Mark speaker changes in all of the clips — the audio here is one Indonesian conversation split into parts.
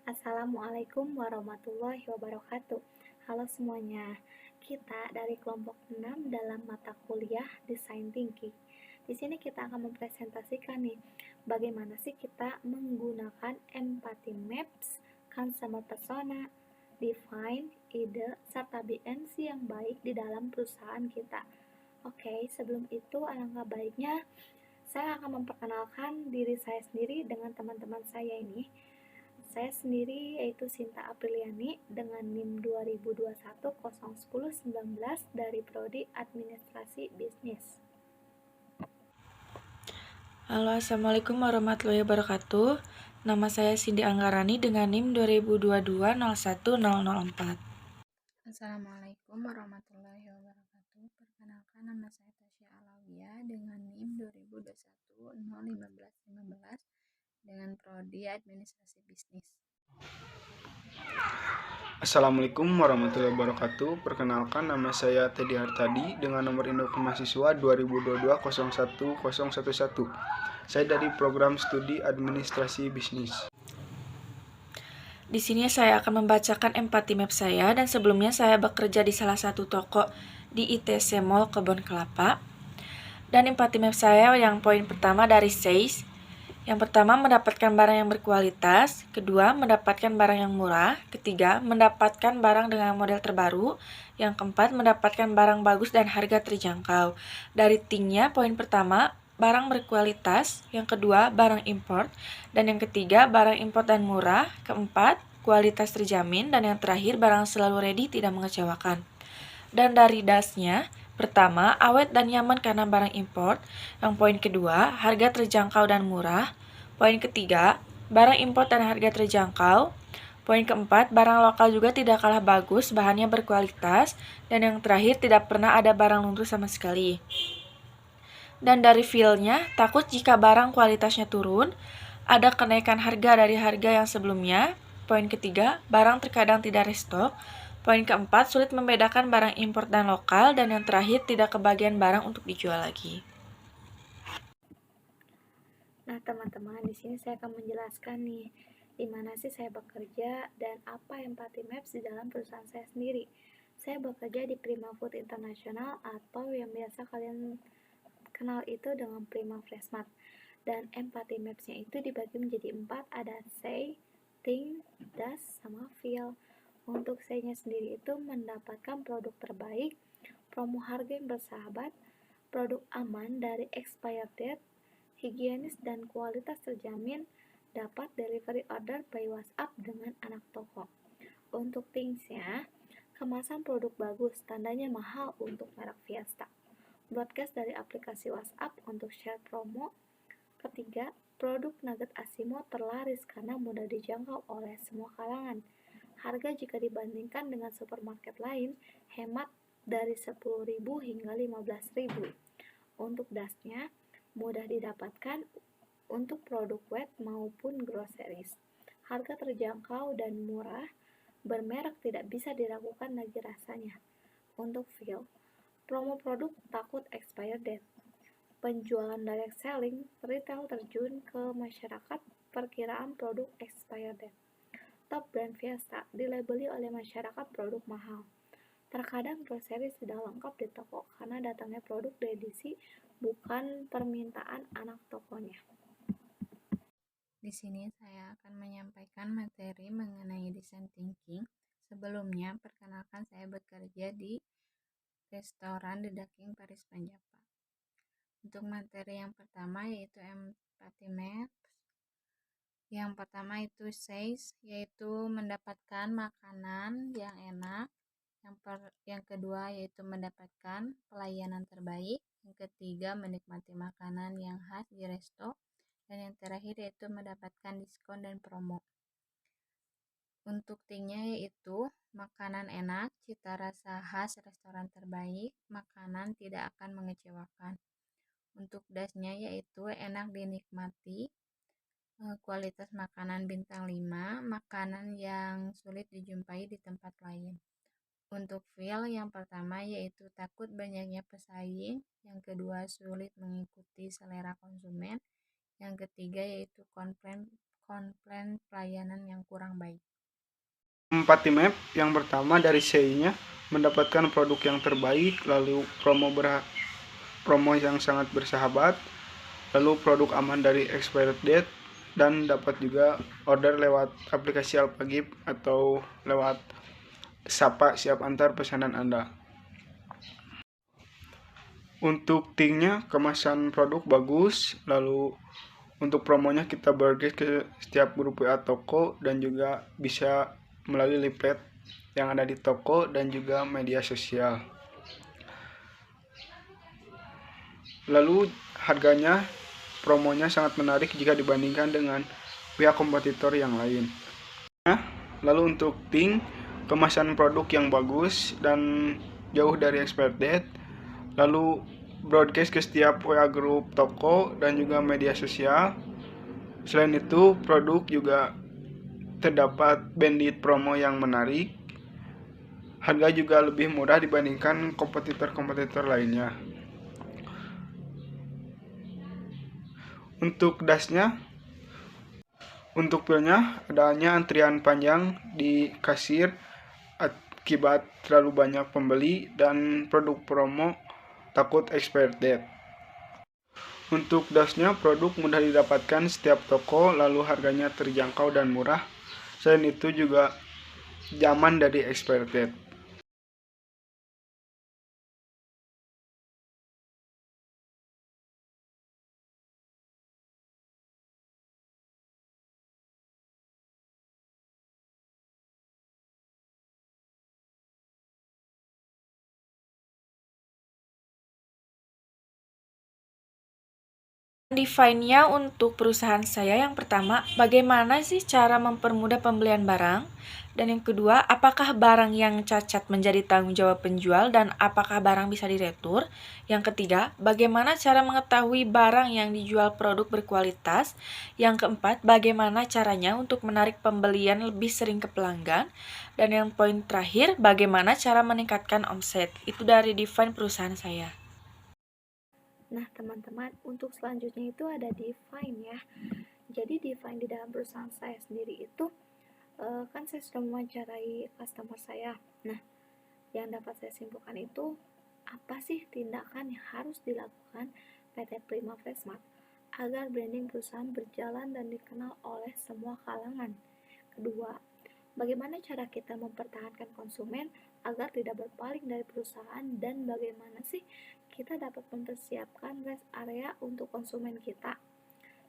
Speaker 1: Assalamualaikum warahmatullahi wabarakatuh. Halo semuanya, kita dari kelompok 6 dalam mata kuliah Design Thinking. Di sini kita akan mempresentasikan nih, bagaimana sih kita menggunakan empathy maps, customer persona, define, ide, serta BNC yang baik di dalam perusahaan kita. Oke, sebelum itu alangkah baiknya saya akan memperkenalkan diri saya sendiri dengan teman-teman saya ini. Saya sendiri yaitu Sinta Apriliani dengan NIM 2021 011019 dari Prodi Administrasi Bisnis.
Speaker 2: Halo, Assalamualaikum warahmatullahi wabarakatuh. Nama saya Cindy Anggarani dengan NIM 2022 010004.
Speaker 3: Assalamualaikum warahmatullahi wabarakatuh. Perkenalkan, nama saya Tasya Alawiyah dengan NIM 2021 011515 dengan Prodi Administrasi Bisnis.
Speaker 4: Assalamualaikum warahmatullahi wabarakatuh. Perkenalkan, nama saya Teddy Hartadi dengan nomor induk mahasiswa 2022 010111. Saya dari program studi Administrasi Bisnis.
Speaker 2: Di sini saya akan membacakan empathy map saya, dan sebelumnya saya bekerja di salah satu toko di ITC Mall Kebon Kelapa. Dan empathy map saya yang poin pertama dari SAYS. Yang pertama, mendapatkan barang yang berkualitas. Kedua, mendapatkan barang yang murah. Ketiga, mendapatkan barang dengan model terbaru. Yang keempat, mendapatkan barang bagus dan harga terjangkau. Dari tingnya, poin pertama, barang berkualitas. Yang kedua, barang import. Dan yang ketiga, barang import dan murah. Keempat, kualitas terjamin. Dan yang terakhir, barang selalu ready, tidak mengecewakan. Dan dari dasnya, pertama, awet dan nyaman karena barang import. Yang poin kedua, harga terjangkau dan murah. Poin ketiga, barang import dan harga terjangkau. Poin keempat, barang lokal juga tidak kalah bagus, bahannya berkualitas. Dan yang terakhir, tidak pernah ada barang luntur sama sekali. Dan dari feel-nya, takut jika barang kualitasnya turun, ada kenaikan harga dari harga yang sebelumnya. Poin ketiga, barang terkadang tidak restock. Poin keempat, sulit membedakan barang import dan lokal. Dan yang terakhir, tidak kebagian barang untuk dijual lagi.
Speaker 1: Nah, teman-teman, di sini saya akan menjelaskan nih, di mana sih saya bekerja dan apa empathy maps di dalam perusahaan saya sendiri. Saya bekerja di Prima Food International atau yang biasa kalian kenal itu dengan Prima Freshmart. Dan empathy maps-nya itu dibagi menjadi 4, ada say, think, does, sama feel. Untuk say-nya sendiri itu mendapatkan produk terbaik, promo harga yang bersahabat, produk aman dari expired date, higienis dan kualitas terjamin, dapat delivery order by WhatsApp dengan anak toko. Untuk things-nya, kemasan produk bagus, tandanya mahal untuk merek Fiesta. Broadcast dari aplikasi WhatsApp untuk share promo. Ketiga, produk nugget Asimo terlaris karena mudah dijangkau oleh semua kalangan. Harga jika dibandingkan dengan supermarket lain, hemat dari 10.000 hingga 15.000. Untuk dasnya, mudah didapatkan untuk produk wet maupun groceries. Harga terjangkau dan murah, bermerek tidak bisa diragukan lagi rasanya. Untuk feel, promo produk takut expired date. Penjualan direct selling, retail terjun ke masyarakat, perkiraan produk expired date. Top brand Fiesta dilabeli oleh masyarakat produk mahal. Terkadang groceries tidak lengkap di toko karena datangnya produk diedisi bukan permintaan anak tokonya.
Speaker 3: Di sini saya akan menyampaikan materi mengenai design thinking. Sebelumnya, perkenalkan, saya bekerja di restoran The Duck Paris Panjapa. Untuk materi yang pertama yaitu empathy maps. Yang pertama itu says, yaitu mendapatkan makanan yang enak. Yang kedua yaitu mendapatkan pelayanan terbaik. Yang ketiga, menikmati makanan yang khas di resto. Dan yang terakhir yaitu mendapatkan diskon dan promo. Untuk tingnya yaitu makanan enak, cita rasa khas restoran terbaik, makanan tidak akan mengecewakan. Untuk dasnya yaitu enak dinikmati, kualitas makanan bintang 5, makanan yang sulit dijumpai di tempat lain. Untuk feel yang pertama yaitu takut banyaknya pesaing, yang kedua sulit mengikuti selera konsumen, yang ketiga yaitu komplain pelayanan yang kurang baik.
Speaker 4: Empathy Map yang pertama dari CI-nya mendapatkan produk yang terbaik, lalu promo yang sangat bersahabat, lalu produk aman dari expired date, dan dapat juga order lewat aplikasi Alpagip atau lewat Sapa siap antar pesanan Anda. Untuk tingnya kemasan produk bagus, lalu untuk promonya kita broadcast ke setiap grup WA toko dan juga bisa melalui leaflet yang ada di toko dan juga media sosial. Lalu harganya, promonya sangat menarik jika dibandingkan dengan pihak kompetitor yang lain. Lalu untuk kemasan produk yang bagus dan jauh dari expired date, lalu broadcast ke setiap WA grup toko dan juga media sosial. Selain itu, produk juga terdapat bandit promo yang menarik. Harga juga lebih murah dibandingkan kompetitor-kompetitor lainnya. Untuk dasnya, untuk pilnya adanya antrian panjang di kasir akibat terlalu banyak pembeli dan produk promo takut expired date. Untuk dasnya, produk mudah didapatkan setiap toko, lalu harganya terjangkau dan murah. Selain itu juga aman dari expired date.
Speaker 2: Define-nya untuk perusahaan saya yang pertama, bagaimana sih cara mempermudah pembelian barang? Dan yang kedua, apakah barang yang cacat menjadi tanggung jawab penjual dan apakah barang bisa diretur? Yang ketiga, bagaimana cara mengetahui barang yang dijual produk berkualitas? Yang keempat, bagaimana caranya untuk menarik pembelian lebih sering ke pelanggan? Dan yang poin terakhir, bagaimana cara meningkatkan omset? Itu dari Define perusahaan saya.
Speaker 1: Nah, teman-teman, untuk selanjutnya itu ada define ya. Jadi define di dalam perusahaan saya sendiri itu kan saya sudah mewawancarai customer saya. Nah, yang dapat saya simpulkan itu apa sih tindakan yang harus dilakukan PT Prima Freshmart agar branding perusahaan berjalan dan dikenal oleh semua kalangan. Kedua, bagaimana cara kita mempertahankan konsumen agar tidak berpaling dari perusahaan dan bagaimana sih kita dapat mempersiapkan rest area untuk konsumen kita.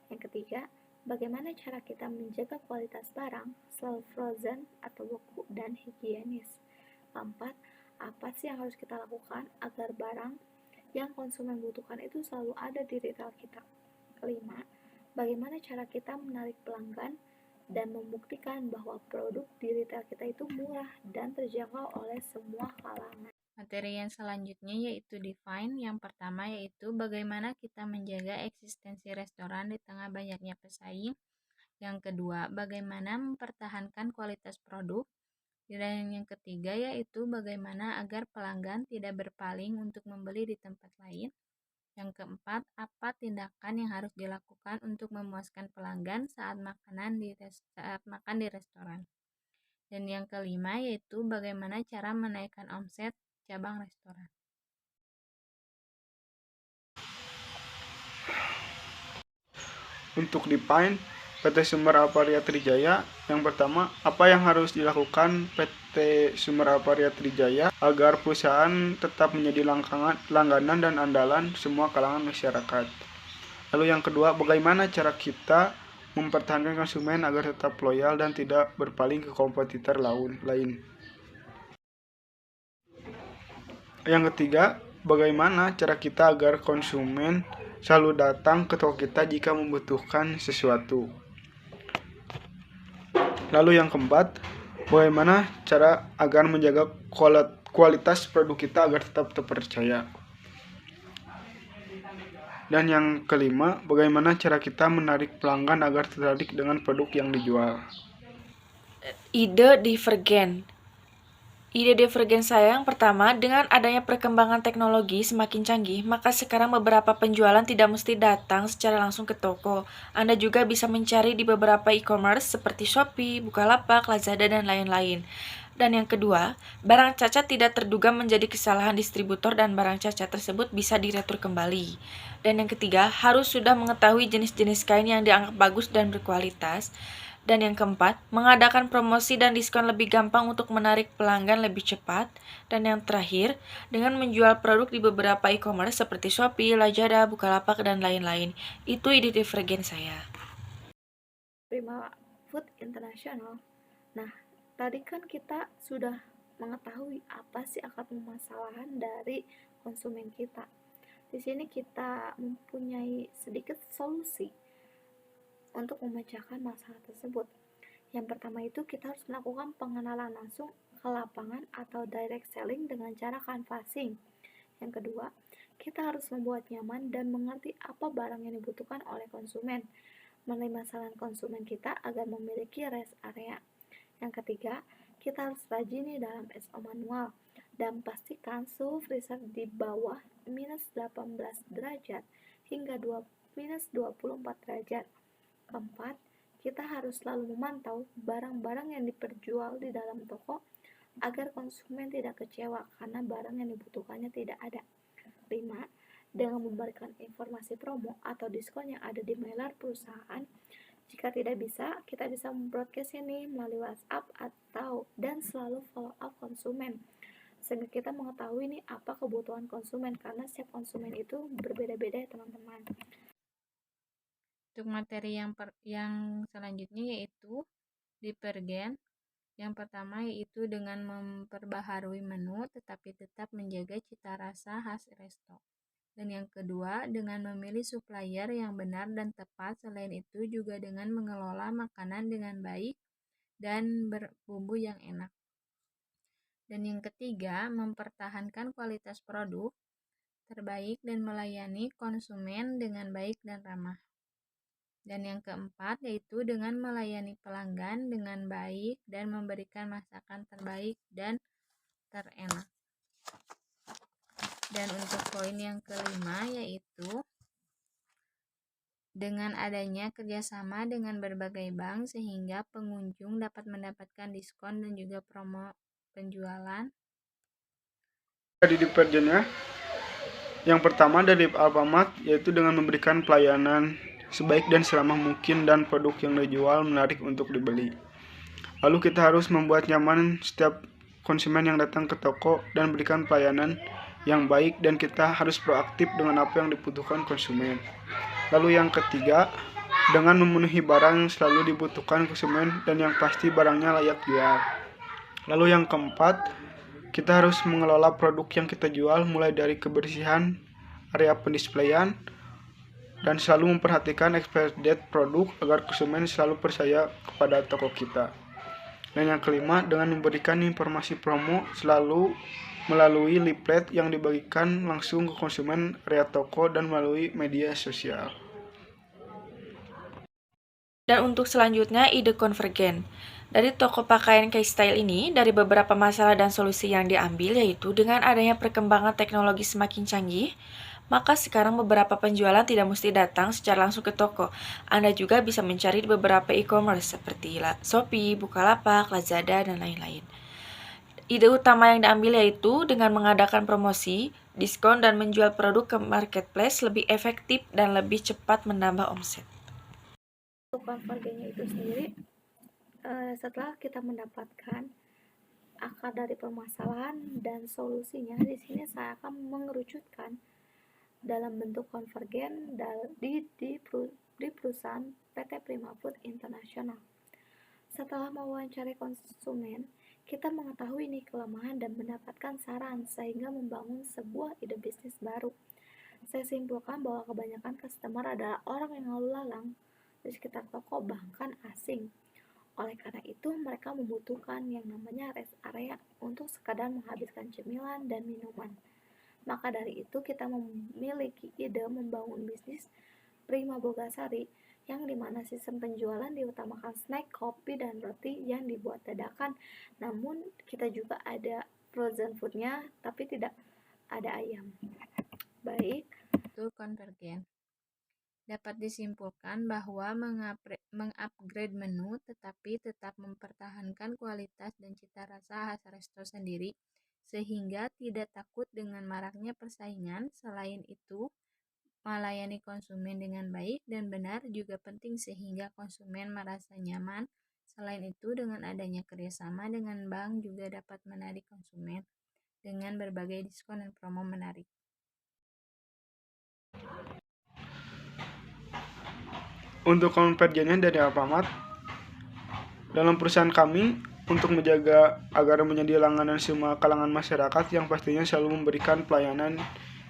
Speaker 1: Yang ketiga, bagaimana cara kita menjaga kualitas barang selalu frozen atau beku dan higienis. Keempat, apa sih yang harus kita lakukan agar barang yang konsumen butuhkan itu selalu ada di retail kita. Kelima, bagaimana cara kita menarik pelanggan dan membuktikan bahwa produk di retail kita itu murah dan terjangkau oleh semua kalangan.
Speaker 3: Materi yang selanjutnya yaitu define. Yang pertama yaitu bagaimana kita menjaga eksistensi restoran di tengah banyaknya pesaing. Yang kedua, bagaimana mempertahankan kualitas produk. Dan yang ketiga yaitu bagaimana agar pelanggan tidak berpaling untuk membeli di tempat lain. Yang keempat, apa tindakan yang harus dilakukan untuk memuaskan pelanggan saat makan di restoran. Dan yang kelima yaitu bagaimana cara menaikkan omset cabang restoran.
Speaker 4: Untuk define PT Sumber Aparia Trijaya, yang pertama, apa yang harus dilakukan PT Sumber Aparia Trijaya agar perusahaan tetap menjadi langganan dan andalan semua kalangan masyarakat. Lalu yang kedua, bagaimana cara kita mempertahankan konsumen agar tetap loyal dan tidak berpaling ke kompetitor lain. Yang ketiga, bagaimana cara kita agar konsumen selalu datang ke toko kita jika membutuhkan sesuatu. Lalu yang keempat, bagaimana cara agar menjaga kualitas produk kita agar tetap terpercaya. Dan yang kelima, bagaimana cara kita menarik pelanggan agar tertarik dengan produk yang dijual.
Speaker 2: Ide divergen. Ide divergen saya yang pertama, dengan adanya perkembangan teknologi semakin canggih, maka sekarang beberapa penjualan tidak mesti datang secara langsung ke toko. Anda juga bisa mencari di beberapa e-commerce seperti Shopee, Bukalapak, Lazada, dan lain-lain. Dan yang kedua, barang cacat tidak terduga menjadi kesalahan distributor dan barang cacat tersebut bisa diretur kembali. Dan yang ketiga, harus sudah mengetahui jenis-jenis kain yang dianggap bagus dan berkualitas. Dan yang keempat, mengadakan promosi dan diskon lebih gampang untuk menarik pelanggan lebih cepat. Dan yang terakhir, dengan menjual produk di beberapa e-commerce seperti Shopee, Lazada, Bukalapak, dan lain-lain. Itu ide divergen saya.
Speaker 1: Prima Food International. Nah, tadi kan kita sudah mengetahui apa sih akar permasalahan dari konsumen kita. Di sini kita mempunyai sedikit solusi untuk memecahkan masalah tersebut. Yang pertama itu kita harus melakukan pengenalan langsung ke lapangan atau direct selling dengan cara canvassing. Yang kedua, kita harus membuat nyaman dan mengerti apa barang yang dibutuhkan oleh konsumen, menerima saran konsumen kita agar memiliki rest area. Yang ketiga, kita harus rajin dalam SO manual dan pastikan suhu freezer di bawah minus 18 derajat hingga minus 24 derajat. Keempat, kita harus selalu memantau barang-barang yang diperjual di dalam toko agar konsumen tidak kecewa karena barang yang dibutuhkannya tidak ada. 5. Dengan memberikan informasi promo atau diskon yang ada di mailer perusahaan. Jika tidak bisa, kita bisa membroadcast ini melalui WhatsApp dan selalu follow up konsumen. Sehingga kita mengetahui nih apa kebutuhan konsumen karena setiap konsumen itu berbeda-beda ya teman-teman.
Speaker 3: Untuk materi yang selanjutnya yaitu divergen. Yang pertama yaitu dengan memperbaharui menu tetapi tetap menjaga cita rasa khas resto. Dan yang kedua, dengan memilih supplier yang benar dan tepat. Selain itu juga dengan mengelola makanan dengan baik dan berbumbu yang enak. Dan yang ketiga, mempertahankan kualitas produk terbaik dan melayani konsumen dengan baik dan ramah. Dan yang keempat yaitu dengan melayani pelanggan dengan baik dan memberikan masakan terbaik dan terenak. Dan untuk poin yang kelima yaitu dengan adanya kerjasama dengan berbagai bank sehingga pengunjung dapat mendapatkan diskon dan juga promo penjualan.
Speaker 4: Di divergennya, yang pertama dari Alfamart yaitu dengan memberikan pelayanan sebaik dan seramah mungkin dan produk yang dijual menarik untuk dibeli. Lalu kita harus membuat nyaman setiap konsumen yang datang ke toko dan berikan pelayanan yang baik dan kita harus proaktif dengan apa yang dibutuhkan konsumen. Lalu yang ketiga, dengan memenuhi barang yang selalu dibutuhkan konsumen dan yang pasti barangnya layak jual. Lalu yang keempat, kita harus mengelola produk yang kita jual mulai dari kebersihan, area pendisplayan, dan selalu memperhatikan expired date produk agar konsumen selalu percaya kepada toko kita. Dan yang kelima, dengan memberikan informasi promo selalu melalui leaflet yang dibagikan langsung ke konsumen area toko dan melalui media sosial.
Speaker 2: Dan untuk selanjutnya, ide konvergen. Dari toko pakaian K-Style ini, dari beberapa masalah dan solusi yang diambil yaitu dengan adanya perkembangan teknologi semakin canggih, maka sekarang beberapa penjualan tidak mesti datang secara langsung ke toko. Anda juga bisa mencari di beberapa e-commerce seperti Shopee, Bukalapak, Lazada, dan lain-lain. Ide utama yang diambil yaitu dengan mengadakan promosi, diskon, dan menjual produk ke marketplace lebih efektif dan lebih cepat menambah omset.
Speaker 1: Untuk konvergennya itu sendiri, setelah kita mendapatkan akar dari permasalahan dan solusinya, di sini saya akan mengerucutkan dalam bentuk konvergen di perusahaan PT Prima Food International. Setelah mewawancarai konsumen, kita mengetahui nih kelemahan dan mendapatkan saran sehingga membangun sebuah ide bisnis baru. Saya simpulkan bahwa kebanyakan customer adalah orang yang lalu lalang di sekitar toko bahkan asing. Oleh karena itu, mereka membutuhkan yang namanya rest area untuk sekadar menghabiskan cemilan dan minuman. Maka dari itu kita memiliki ide membangun bisnis Prima Bogasari yang dimana sistem penjualan diutamakan snack, kopi, dan roti yang dibuat dadakan. Namun kita juga ada frozen foodnya, tapi tidak ada ayam. Baik,
Speaker 3: Itu konvergen. Dapat disimpulkan bahwa mengupgrade menu tetapi tetap mempertahankan kualitas dan cita rasa khas resto sendiri sehingga tidak takut dengan maraknya persaingan. Selain itu, melayani konsumen dengan baik dan benar juga penting sehingga konsumen merasa nyaman. Selain itu, dengan adanya kerjasama dengan bank juga dapat menarik konsumen dengan berbagai diskon dan promo menarik.
Speaker 4: Untuk konvergennya dari Alfamart, dalam perusahaan kami, untuk menjaga agar menjadi langganan semua kalangan masyarakat yang pastinya selalu memberikan pelayanan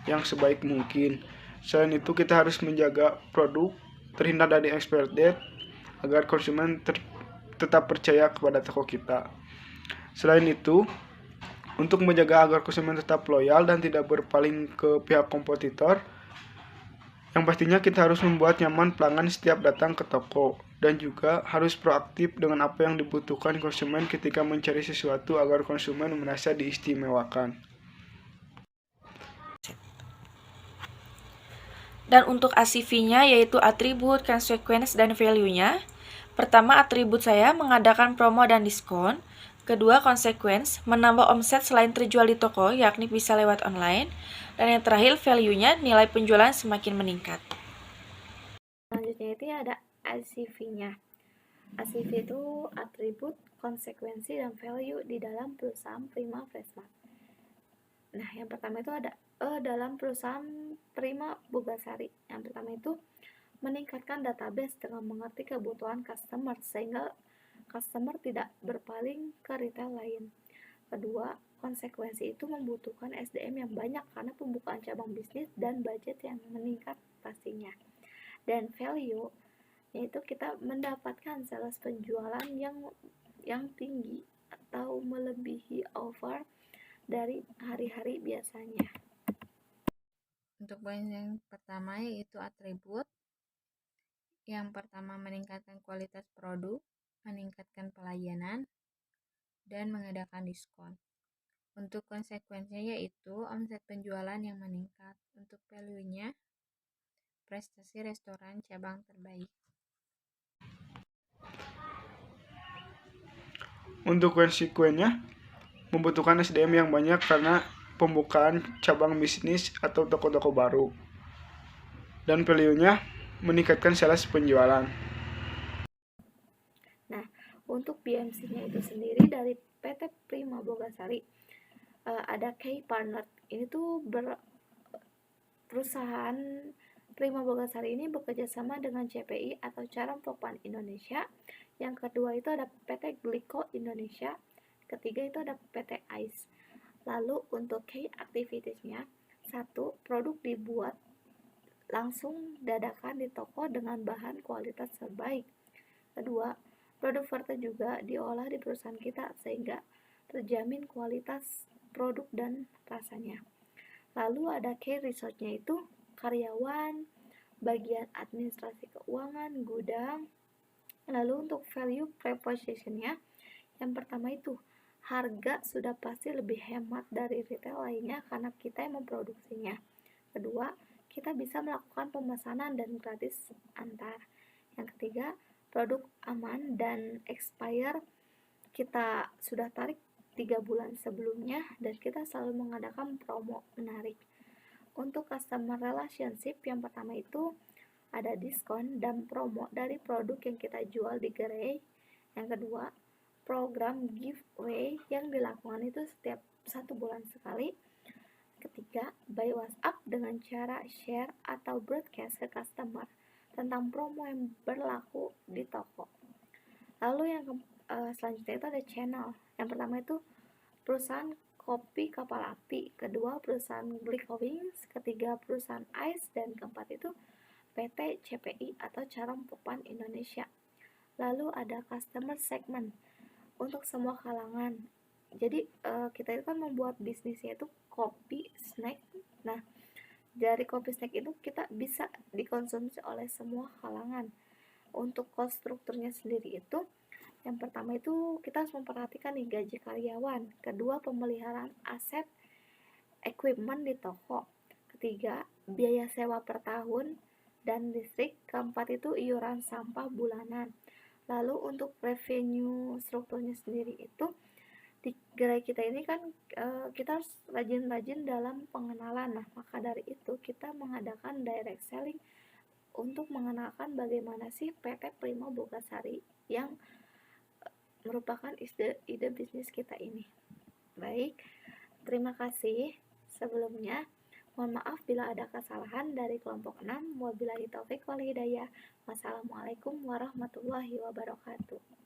Speaker 4: yang sebaik mungkin. Selain itu, kita harus menjaga produk terhindar dari expired date agar konsumen tetap percaya kepada toko kita. Selain itu, untuk menjaga agar konsumen tetap loyal dan tidak berpaling ke pihak kompetitor, yang pastinya kita harus membuat nyaman pelanggan setiap datang ke toko dan juga harus proaktif dengan apa yang dibutuhkan konsumen ketika mencari sesuatu agar konsumen merasa diistimewakan.
Speaker 2: Dan untuk ACV-nya yaitu atribut, consequence, dan value-nya. Pertama, atribut saya mengadakan promo dan diskon. Kedua, consequence, menambah omset selain terjual di toko, yakni bisa lewat online. Dan yang terakhir, value-nya, nilai penjualan semakin meningkat.
Speaker 1: Selanjutnya itu ada ACV-nya. ACV itu atribut, konsekuensi, dan value di dalam perusahaan Prima Freshmart. Nah, yang pertama itu ada dalam perusahaan Prima Bogasari. Yang pertama itu meningkatkan database dengan mengerti kebutuhan customer sehingga customer tidak berpaling ke retail lain. Kedua, konsekuensi itu membutuhkan SDM yang banyak karena pembukaan cabang bisnis dan budget yang meningkat pastinya. Dan value yaitu kita mendapatkan sales penjualan yang tinggi atau melebihi offer dari hari-hari biasanya.
Speaker 3: Untuk poin yang pertama yaitu atribut. Yang pertama meningkatkan kualitas produk, meningkatkan pelayanan, dan mengadakan diskon. Untuk konsekuensinya yaitu omset penjualan yang meningkat. Untuk value-nya, prestasi restoran cabang terbaik.
Speaker 4: Untuk konsekuensinya, membutuhkan SDM yang banyak karena pembukaan cabang bisnis atau toko-toko baru. Dan value-nya meningkatkan sales penjualan.
Speaker 1: Nah, untuk BMC-nya itu sendiri dari PT Prima Bogasari ada Key Partner. Ini tuh perusahaan Prima Bogasari ini bekerja sama dengan CPI atau Caram Pokpan Indonesia. Yang kedua itu ada PT Gliko Indonesia. Ketiga itu ada PT ICE. Lalu untuk key activities-nya, satu, produk dibuat langsung dadakan di toko dengan bahan kualitas terbaik. Kedua, produk Verte juga diolah di perusahaan kita sehingga terjamin kualitas produk dan rasanya. Lalu ada key resource-nya itu karyawan, bagian administrasi keuangan, gudang. Lalu untuk value proposition-nya, yang pertama itu harga sudah pasti lebih hemat dari retail lainnya karena kita yang memproduksinya. Kedua, kita bisa melakukan pemesanan dan gratis antar. Yang ketiga, produk aman dan expire kita sudah tarik 3 bulan sebelumnya dan kita selalu mengadakan promo menarik. Untuk customer relationship yang pertama itu ada diskon dan promo dari produk yang kita jual di gerai. Yang kedua, program giveaway yang dilakukan itu setiap 1 bulan sekali. Ketiga, by WhatsApp dengan cara share atau broadcast ke customer tentang promo yang berlaku di toko. Lalu yang selanjutnya itu ada channel. Yang pertama itu perusahaan kopi kapal api, kedua perusahaan Glikowings, ketiga perusahaan ICE, dan keempat itu PT CPI atau Caram Pokpan Indonesia. Lalu ada customer segment untuk semua kalangan. Jadi kita itu kan membuat bisnisnya itu kopi, snack. Nah, dari kopi snack itu kita bisa dikonsumsi oleh semua kalangan. Untuk cost strukturnya sendiri itu, yang pertama itu kita harus memperhatikan nih gaji karyawan, kedua pemeliharaan aset equipment di toko, ketiga biaya sewa per tahun dan listrik, keempat itu iuran sampah bulanan. Lalu untuk revenue strukturnya sendiri itu, di gerai kita ini kan kita harus rajin-rajin dalam pengenalan. Nah, maka dari itu kita mengadakan direct selling untuk mengenalkan bagaimana sih PT Prima Bogasari yang merupakan ide bisnis kita ini. Baik, terima kasih. Sebelumnya, mohon maaf bila ada kesalahan dari kelompok 6. Wabillahi taufik wal hidayah. Wassalamualaikum warahmatullahi wabarakatuh.